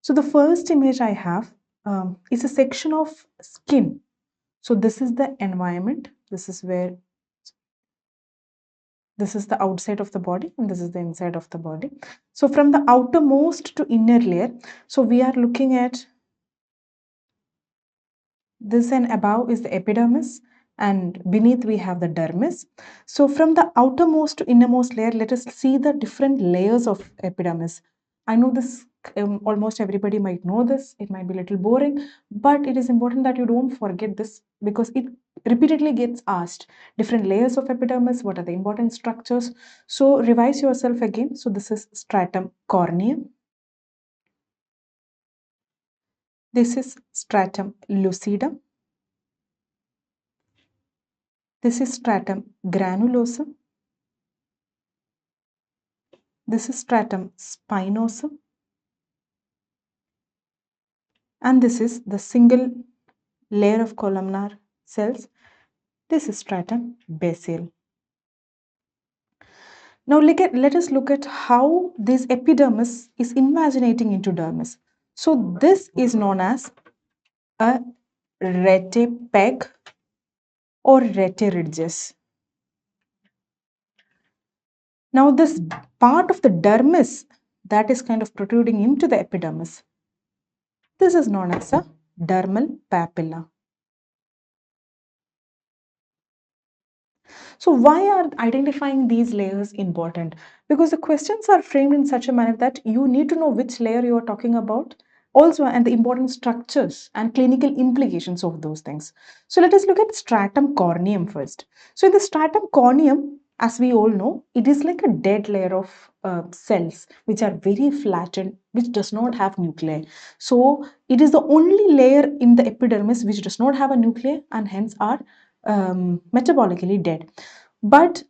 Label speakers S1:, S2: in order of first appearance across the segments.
S1: So the first image I have is a section of skin. So this is the environment. This is where, this is the outside of the body and this is the inside of the body. So from the outermost to inner layer, so we are looking at this, and above is the epidermis and beneath we have the dermis. So from the outermost to innermost layer, let us see the different layers of epidermis. I know this, almost everybody might know this. It might be a little boring, but it is important that you don't forget this because it repeatedly gets asked. Different layers of epidermis, what are the important structures? So revise yourself again. So this is stratum corneum. This is stratum lucidum. This is stratum granulosum. This is stratum spinosum. And this is the single layer of columnar cells. This is stratum basale. Now let us look at how this epidermis is invaginating into dermis. So this is known as a rete peg or rete ridges. Now this part of the dermis that is kind of protruding into the epidermis, this is known as a dermal papilla. So why are identifying these layers important? Because the questions are framed in such a manner that you need to know which layer you are talking about, also, and the important structures and clinical implications of those things. So let us look at stratum corneum first. So in the stratum corneum, as we all know, it is like a dead layer of cells which are very flattened, which does not have nuclei. So it is the only layer in the epidermis which does not have a nuclei and hence are metabolically dead. But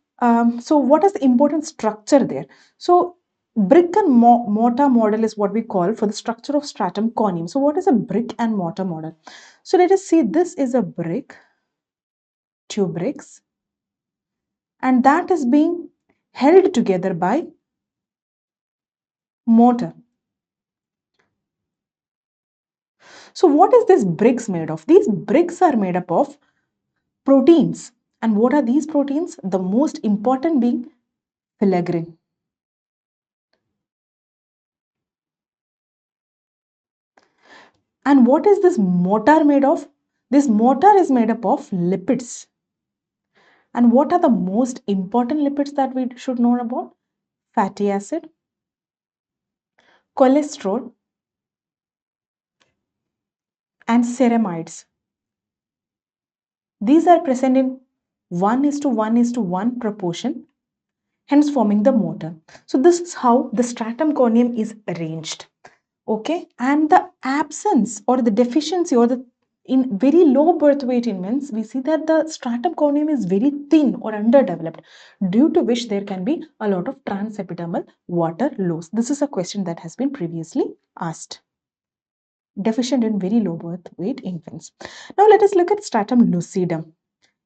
S1: so what is the important structure there? So brick and mortar model is what we call for the structure of stratum corneum. So what is a brick and mortar model? So let us see, this is a brick, two bricks, and that is being held together by mortar. So what is this bricks made of? These bricks are made up of proteins. And what are these proteins? The most important being filaggrin. And what is this mortar made of? This mortar is made up of lipids. And what are the most important lipids that we should know about? Fatty acid, cholesterol, and ceramides. These are present in 1:1:1 proportion, hence forming the mortar. So this is how the stratum corneum is arranged. Okay, and the absence or the deficiency or the in very low birth weight in men, we see that the stratum corneum is very thin or underdeveloped, due to which there can be a lot of transepidermal water loss. This is a question that has been previously asked. Deficient in very low birth weight infants. Now let us look at stratum lucidum.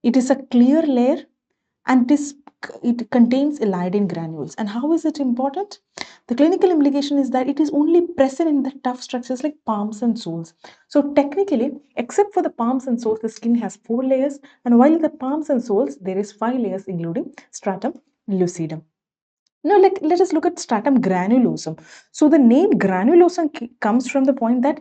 S1: It is a clear layer and it contains elidin granules. And how is it important? The clinical implication is that it is only present in the tough structures like palms and soles. So technically, except for the palms and soles, the skin has 4 layers, and while in the palms and soles, there is 5 layers, including stratum lucidum. Now let us look at stratum granulosum. So the name granulosum comes from the point that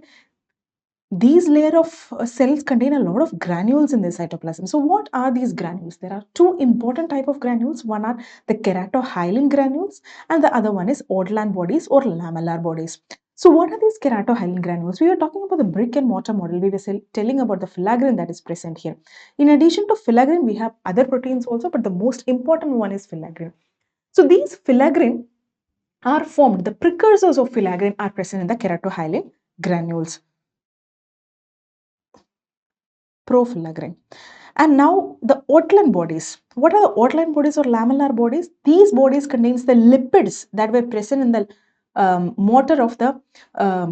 S1: these layer of cells contain a lot of granules in the cytoplasm. So what are these granules? There are 2 important type of granules. One are the keratohyalin granules and the other one is Ortland bodies or lamellar bodies. So what are these keratohyalin granules? We were talking about the brick and mortar model. We were telling about the filaggrin that is present here. In addition to filaggrin, we have other proteins also, but the most important one is filaggrin. So these filaggrin are formed, the precursors of filaggrin are present in the keratohyalin granules. Profilaggrin. And now the Ortland bodies. What are the Ortland bodies or lamellar bodies? These bodies contains the lipids that were present in the mortar of the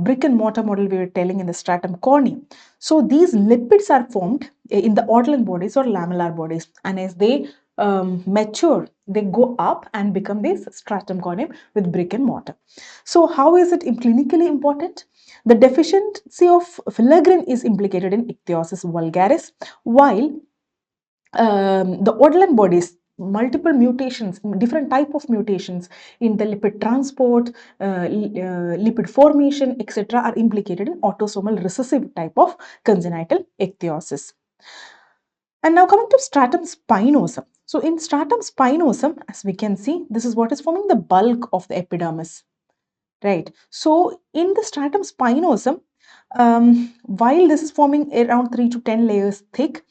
S1: brick and mortar model we were telling in the stratum corneum. So these lipids are formed in the Ortland bodies or lamellar bodies, and as they mature, they go up and become this stratum corneum with brick and mortar. So how is it clinically important? The deficiency of filaggrin is implicated in ichthyosis vulgaris, while the Odlin bodies, multiple mutations, different type of mutations in the lipid transport, lipid formation, etc., are implicated in autosomal recessive type of congenital ichthyosis. And now coming to stratum spinosum. So in stratum spinosum, as we can see, this is what is forming the bulk of the epidermis, right? So in the stratum spinosum, while this is forming around 3 to 10 layers thick,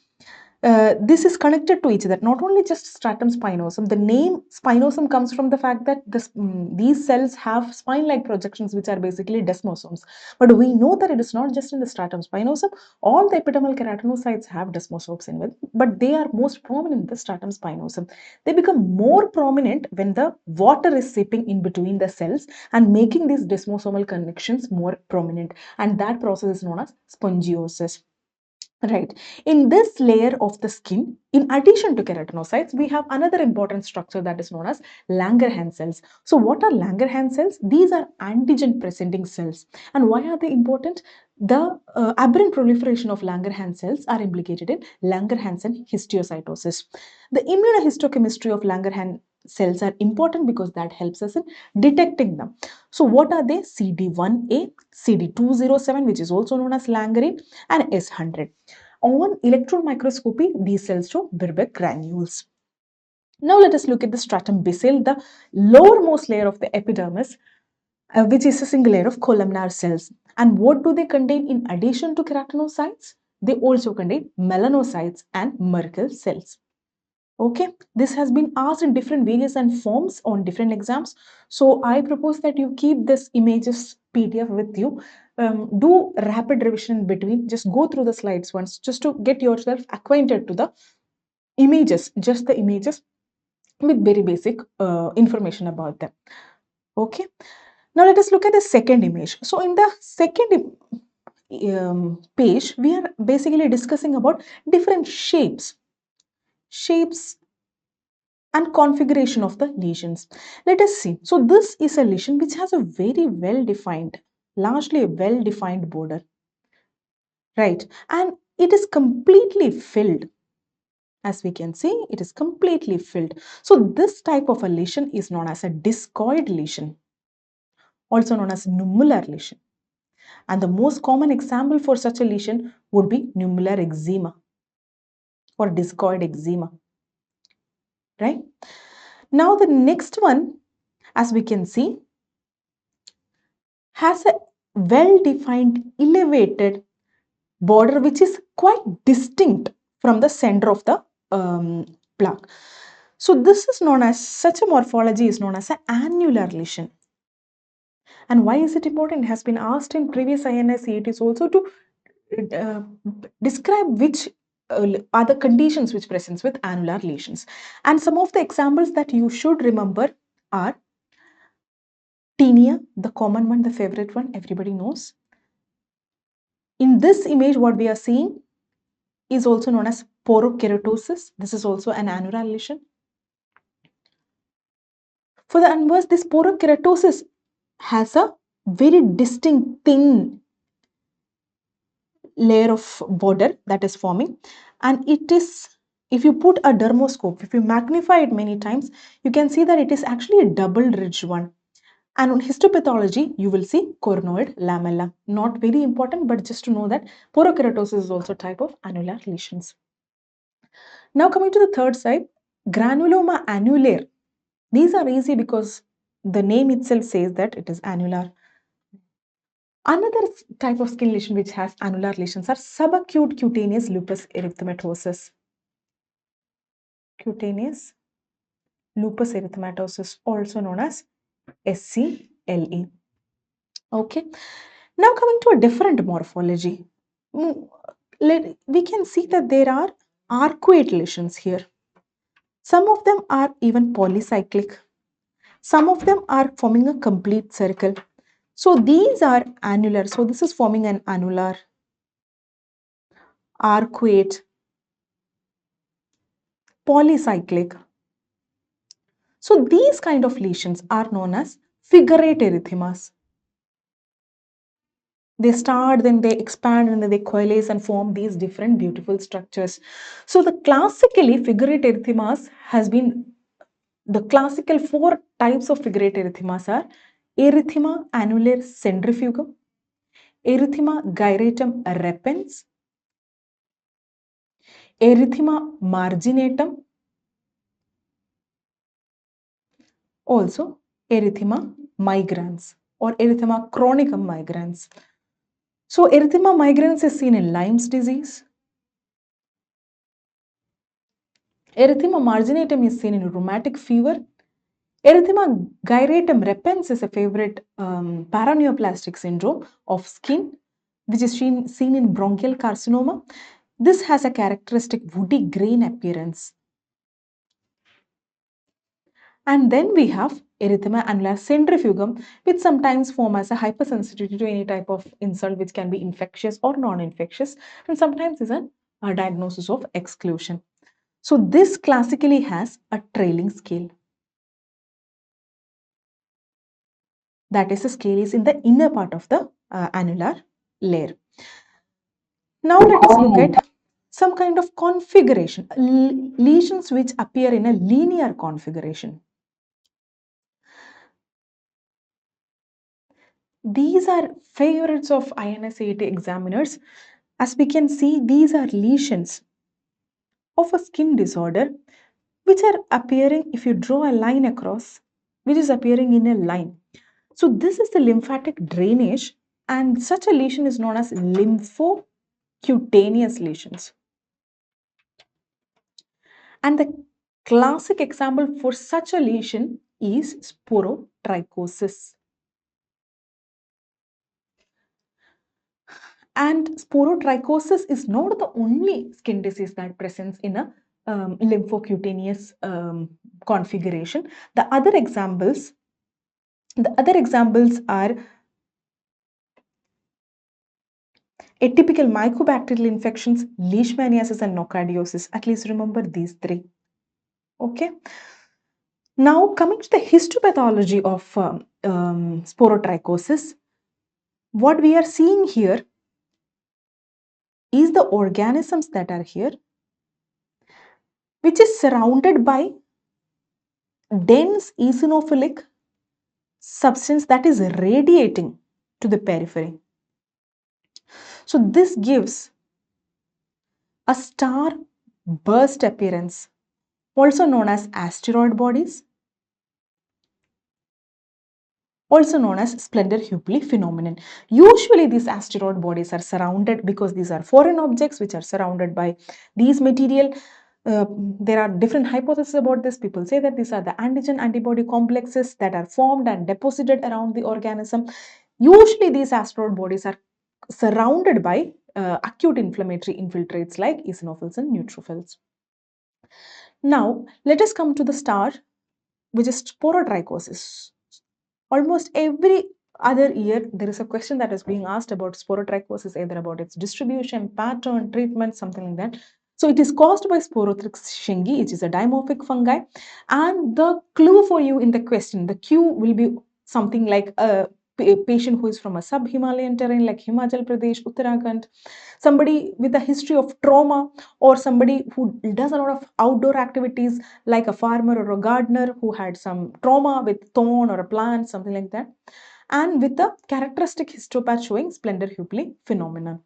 S1: this is connected to each other, not only just stratum spinosum. The name spinosum comes from the fact that these cells have spine-like projections, which are basically desmosomes. But we know that it is not just in the stratum spinosum. All the epidermal keratinocytes have desmosomes in it, but they are most prominent in the stratum spinosum. They become more prominent when the water is seeping in between the cells and making these desmosomal connections more prominent. And that process is known as spongiosis. Right. In this layer of the skin, in addition to keratinocytes, we have another important structure that is known as Langerhans cells. So what are Langerhans cells? These are antigen presenting cells. And why are they important? The aberrant proliferation of Langerhans cells are implicated in Langerhansen histiocytosis. The immunohistochemistry of Langerhans cells are important because that helps us in detecting them. So what are they? CD1A, CD207, which is also known as Langerin, and S100. On electron microscopy, these cells show Birbeck granules. Now let us look at the stratum basale, the lowermost layer of the epidermis, which is a single layer of columnar cells. And what do they contain in addition to keratinocytes? They also contain melanocytes and Merkel cells. Okay, this has been asked in different various and forms on different exams. So I propose that you keep this images PDF with you. Do rapid revision in between. Just go through the slides once, just to get yourself acquainted to the images, just the images with very basic information about them. Okay. Now let us look at the second image. So in the second page, we are basically discussing about different shapes and configuration of the lesions. Let us see. So this is a lesion which has a very well-defined, largely a well-defined border, right? And it is completely filled. As we can see, it is completely filled. So this type of a lesion is known as a discoid lesion, also known as nummular lesion. And the most common example for such a lesion would be nummular eczema or discoid eczema, right? Now the next one, as we can see, has a well-defined elevated border which is quite distinct from the center of the plaque. So this is known as, such a morphology is known as an annular lesion. And why is it important? It has been asked in previous INI-CETs also to describe which are the conditions which presents with annular lesions. And some of the examples that you should remember are tinea, the common one, the favorite one, everybody knows. In this image, what we are seeing is also known as porokeratosis. This is also an annular lesion. For the inverse, this porokeratosis has a very distinct thin layer of border that is forming, and it is, if you put a dermoscope, if you magnify it many times, you can see that it is actually a double ridged one. And on histopathology, you will see cornoid lamella. Not very important, but just to know that porokeratosis is also a type of annular lesions. Now coming to the third side, granuloma annulare. These are easy because the name itself says that it is annular. Another type of skin lesion which has annular lesions are subacute cutaneous lupus erythematosus. Cutaneous lupus erythematosus, also known as SCLE. Okay. Now coming to a different morphology, we can see that there are arcuate lesions here. Some of them are even polycyclic. Some of them are forming a complete circle. So these are annular. So this is forming an annular, arcuate, polycyclic. So these kind of lesions are known as figurate erythemas. They start, then they expand, and then they coalesce and form these different beautiful structures. So the classically figurate erythemas has been, the classical 4 types of figurate erythemas are erythema annular centrifugum, erythema gyratum repens, erythema marginatum, also erythema migrans or erythema chronicum migrans. So erythema migrans is seen in Lyme's disease. Erythema marginatum is seen in rheumatic fever. Erythema gyratum repens is a favorite paraneoplastic syndrome of skin, which is seen in bronchial carcinoma. This has a characteristic woody grain appearance. And then we have erythema annular centrifugum, which sometimes form as a hypersensitivity to any type of insult, which can be infectious or non-infectious, and sometimes is a diagnosis of exclusion. So this classically has a trailing scale. That is, the scale is in the inner part of the annular layer. Now let us look at some kind of configuration, lesions which appear in a linear configuration. These are favorites of INI-CET examiners. As we can see, these are lesions of a skin disorder which are appearing, if you draw a line across, which is appearing in a line. So this is the lymphatic drainage, and such a lesion is known as lymphocutaneous lesions. And the classic example for such a lesion is sporotrichosis. And sporotrichosis is not the only skin disease that presents in a lymphocutaneous configuration. The other examples are atypical mycobacterial infections, leishmaniasis, and nocardiosis. At least remember these 3. Okay. Now coming to the histopathology of sporotrichosis, what we are seeing here is the organisms that are here, which is surrounded by dense eosinophilic substance that is radiating to the periphery. So this gives a star burst appearance, also known as asteroid bodies, also known as Splendor-Hupli phenomenon. Usually these asteroid bodies are surrounded, because these are foreign objects which are surrounded by these material. There are different hypotheses about this. People say that these are the antigen antibody complexes that are formed and deposited around the organism. Usually these asteroid bodies are surrounded by acute inflammatory infiltrates like eosinophils and neutrophils. Now let us come to the star, which is sporotrichosis. Almost every other year, there is a question that is being asked about sporotrichosis, either about its distribution, pattern, treatment, something like that. So it is caused by Sporothrix shingii, which is a dimorphic fungi. And the clue for you in the question, the Q will be something like a patient who is from a sub-Himalayan terrain like Himachal Pradesh, Uttarakhand, somebody with a history of trauma, or somebody who does a lot of outdoor activities like a farmer or a gardener who had some trauma with thorn or a plant, something like that, and with a characteristic histopath showing Splendor-Hupli phenomenon.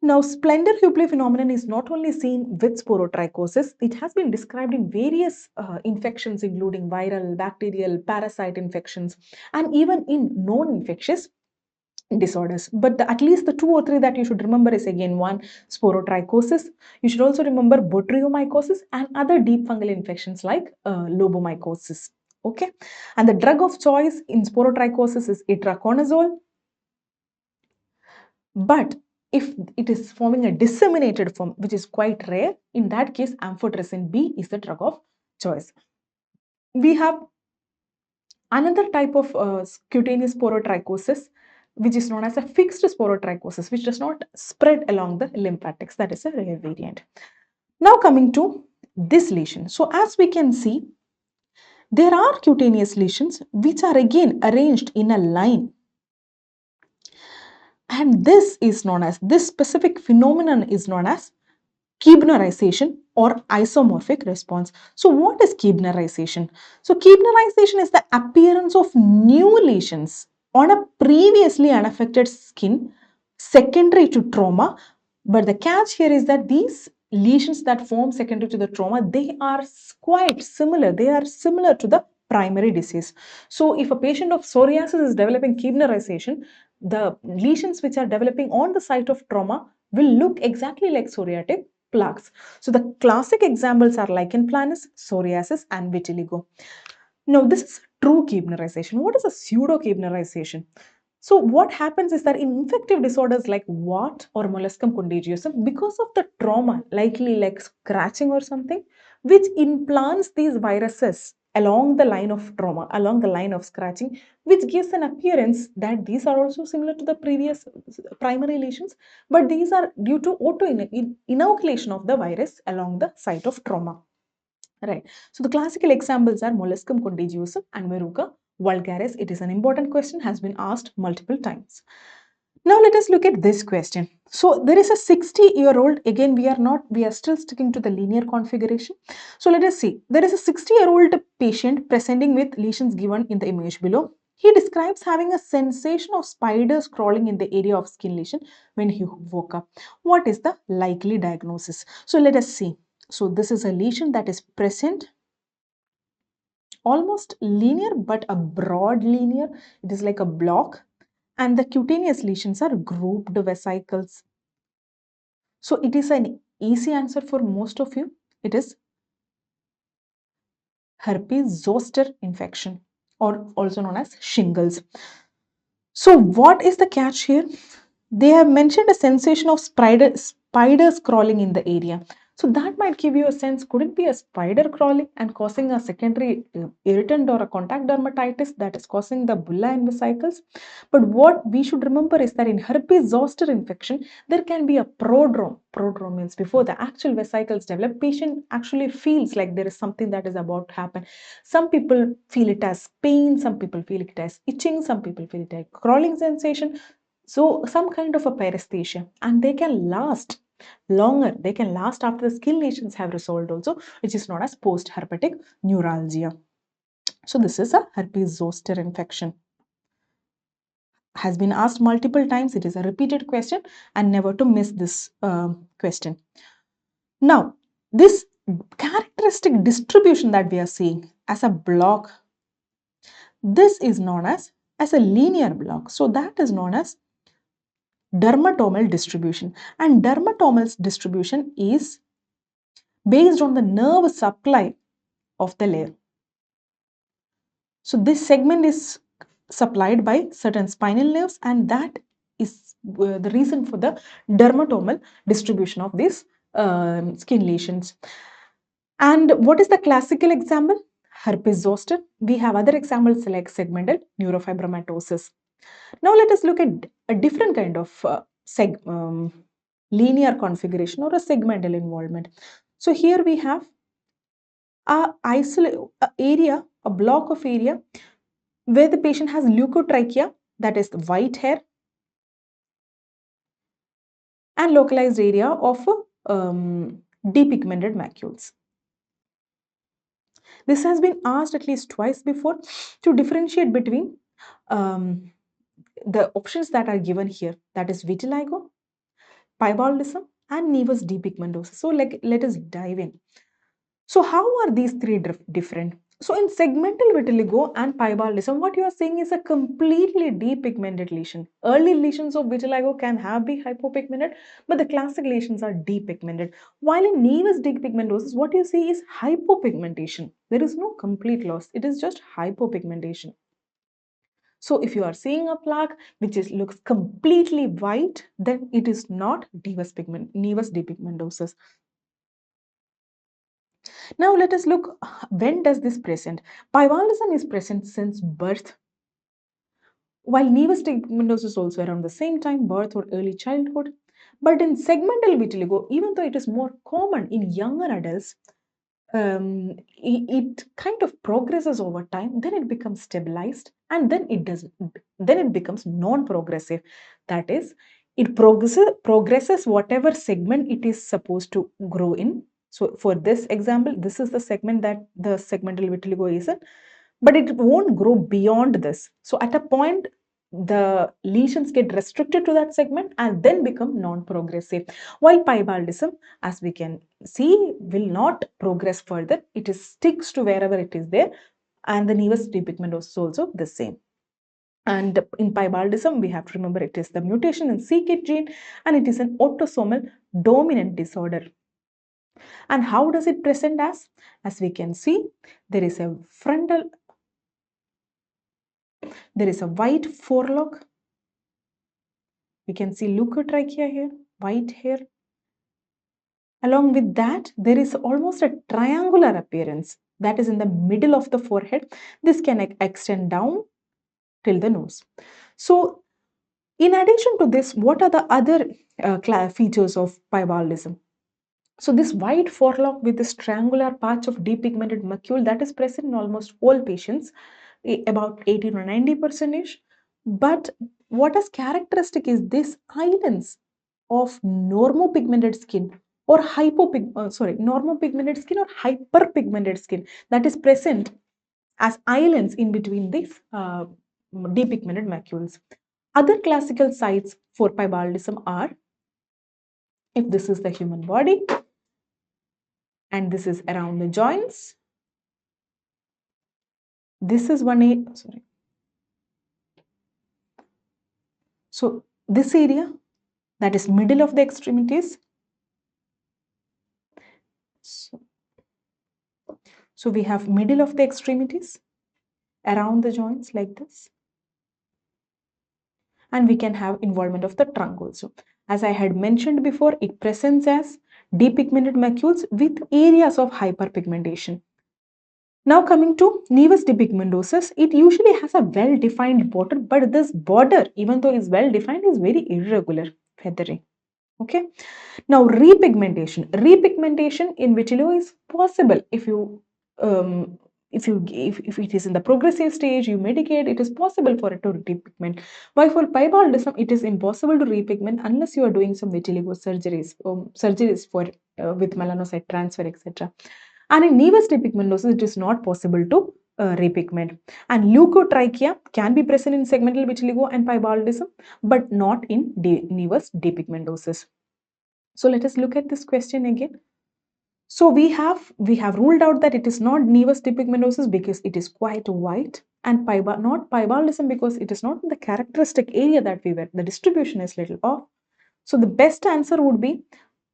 S1: Now, Splendor-Hupli phenomenon is not only seen with sporotrichosis, it has been described in various infections, including viral, bacterial, parasite infections, and even in non-infectious disorders. But at least the 2 or 3 that you should remember is, again, 1, sporotrichosis. You should also remember botryomycosis and other deep fungal infections like lobomycosis. Okay, and the drug of choice in sporotrichosis is itraconazole. But if it is forming a disseminated form, which is quite rare, in that case amphotericin B is the drug of choice. We have another type of cutaneous sporotrichosis, which is known as a fixed sporotrichosis, which does not spread along the lymphatics. That is a rare variant. Now coming to this lesion. So as we can see, there are cutaneous lesions which are again arranged in a line. And this specific phenomenon is known as Qbnerization or isomorphic response. So what is Qbnerization? So Qbnerization is the appearance of new lesions on a previously unaffected skin secondary to trauma. But the catch here is that these lesions that form secondary to the trauma, they are quite similar. They are similar to the primary disease. So if a patient of psoriasis is developing Qbnerization, the lesions which are developing on the site of trauma will look exactly like psoriatic plaques. So the classic examples are lichen planus, psoriasis, and vitiligo. Now, this is true Qbnerization. What is a pseudo Qbnerization? So what happens is that in infective disorders like wart or molluscum contagiosum, because of the trauma, likely like scratching or something, which implants these viruses along the line of trauma, along the line of scratching, which gives an appearance that these are also similar to the previous primary lesions, but these are due to auto-inoculation of the virus along the site of trauma. Right. So the classical examples are molluscum contagiosum and verruca vulgaris. It is an important question, has been asked multiple times. Now let us look at this question. So there is a 60-year-old, again we are still sticking to the linear configuration. So let us see, there is a 60-year-old patient presenting with lesions given in the image below. He describes having a sensation of spiders crawling in the area of skin lesion when he woke up. What is the likely diagnosis? So let us see. So this is a lesion that is present, almost linear but a broad linear. It is like a block, and the cutaneous lesions are grouped vesicles. So it is an easy answer for most of you. It is herpes zoster infection, or also known as shingles. So what is the catch here? They have mentioned a sensation of spiders crawling in the area. So that might give you a sense, could it be a spider crawling and causing a secondary irritant or a contact dermatitis that is causing the bulla and vesicles? But what we should remember is that in herpes zoster infection, there can be a prodrome. Prodrome means before the actual vesicles develop, patient actually feels like there is something that is about to happen. Some people feel it as pain, some people feel it as itching, some people feel it as crawling sensation. So some kind of a paresthesia, and they can last longer. They can last after the skin lesions have resolved also, which is known as post-herpetic neuralgia. So this is a herpes zoster infection. Has been asked multiple times. It is a repeated question, and never to miss this question. Now, this characteristic distribution that we are seeing as a block, this is known as a linear block. So that is known as dermatomal distribution, and dermatomal distribution is based on the nerve supply of the layer. So this segment is supplied by certain spinal nerves, and that is the reason for the dermatomal distribution of these skin lesions. And what is the classical example? Herpes zoster. We have other examples like segmental neurofibromatosis. Now let us look at a different kind of linear configuration or a segmental involvement. So here we have a area, a block of area where the patient has leukotrichia, that is the white hair, and localized area of depigmented macules. This has been asked at least twice before to differentiate between the options that are given here, that is vitiligo, piebaldism, and nevus depigmentosus. So let us dive in. So how are these three different? So in segmental vitiligo and piebaldism, what you are seeing is a completely depigmented lesion. Early lesions of vitiligo can be hypopigmented, but the classic lesions are depigmented. While in nevus depigmentosis, what you see is hypopigmentation. There is no complete loss. It is just hypopigmentation. So if you are seeing a plaque which looks completely white, then it is not nevus depigmentosis. Now let us look, when does this present? Piebaldism is present since birth, while nevus depigmentosis is also around the same time, birth or early childhood. But in segmental vitiligo, even though it is more common in younger adults, it kind of progresses over time, then it becomes stabilized, and then it becomes non-progressive. That is, it progresses whatever segment it is supposed to grow in. So for this example, this is the segment that the segmental vitiligo is in, but it won't grow beyond this. So at a point, the lesions get restricted to that segment and then become non-progressive. While pybaldism, as we can see, will not progress further. It is sticks to wherever it is there, and the nevus depigmentosus is also the same. And in pybaldism, we have to remember it is the mutation in c-KIT gene, and it is an autosomal dominant disorder. And how does it present as? As we can see, there is a white forelock. We can see leukotrichia here, white hair. Along with that, there is almost a triangular appearance that is in the middle of the forehead. This can extend down till the nose. So, in addition to this, what are the other features of pybaldism? So, this white forelock with this triangular patch of depigmented macule that is present in almost all patients, about 80 to 90%. But what is characteristic is this islands of normopigmented skin or normopigmented skin or hyperpigmented skin that is present as islands in between these depigmented macules. Other classical sites for pybaldism are, if this is the human body and this is around the joints, this is one area, so this area, that is middle of the extremities. So we have middle of the extremities around the joints like this. And we can have involvement of the trunk also. As I had mentioned before, it presents as depigmented macules with areas of hyperpigmentation. Now coming to nevus depigmentosus, it usually has a well-defined border, but this border, even though is well-defined, is very irregular, feathery. Okay. Now repigmentation. Repigmentation in vitiligo is possible if it is in the progressive stage, you medicate, it is possible for it to repigment. While for pybaldism, it is impossible to repigment unless you are doing some vitiligo surgeries for with melanocyte transfer, etc. And in nevus depigmentosus, it is not possible to repigment. And leukotrichia can be present in segmental vitiligo and pybaldism, but not in nevus depigmentosus. So let us look at this question again. So we have ruled out that it is not nevus depigmentosus because it is quite white, and not pybaldism because it is not in the characteristic area that we were. The distribution is little off. So the best answer would be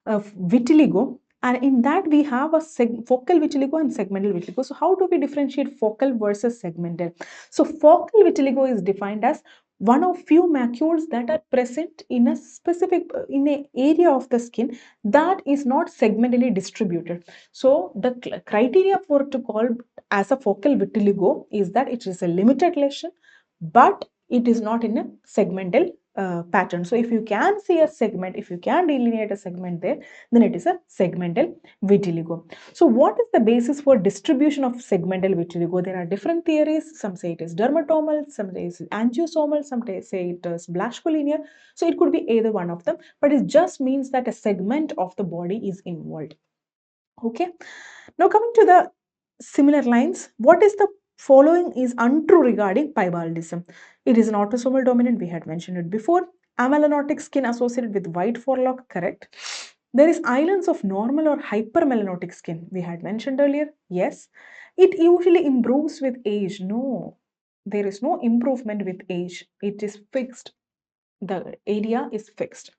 S1: vitiligo, and in that we have a focal vitiligo and segmental vitiligo. So how do we differentiate focal versus segmental? So focal vitiligo is defined as one of few macules that are present in a specific in an area of the skin that is not segmentally distributed. So the criteria for to call as a focal vitiligo is that it is a limited lesion, but it is not in a segmental pattern. So if you can see a segment, if you can delineate a segment there, then it is a segmental vitiligo. So what is the basis for distribution of segmental vitiligo? There are different theories. Some say it is dermatomal, some say it is angiosomal, some say it is blascolinear. So it could be either one of them, but it just means that a segment of the body is involved. Okay. Now coming to the similar lines, what is the following is untrue regarding pybaldism? It is an autosomal dominant, we had mentioned it before. Amelanotic skin associated with white forelock, correct. There is islands of normal or hypermelanotic skin, we had mentioned earlier, yes. It usually improves with age, no. There is no improvement with age, it is fixed. The area is fixed.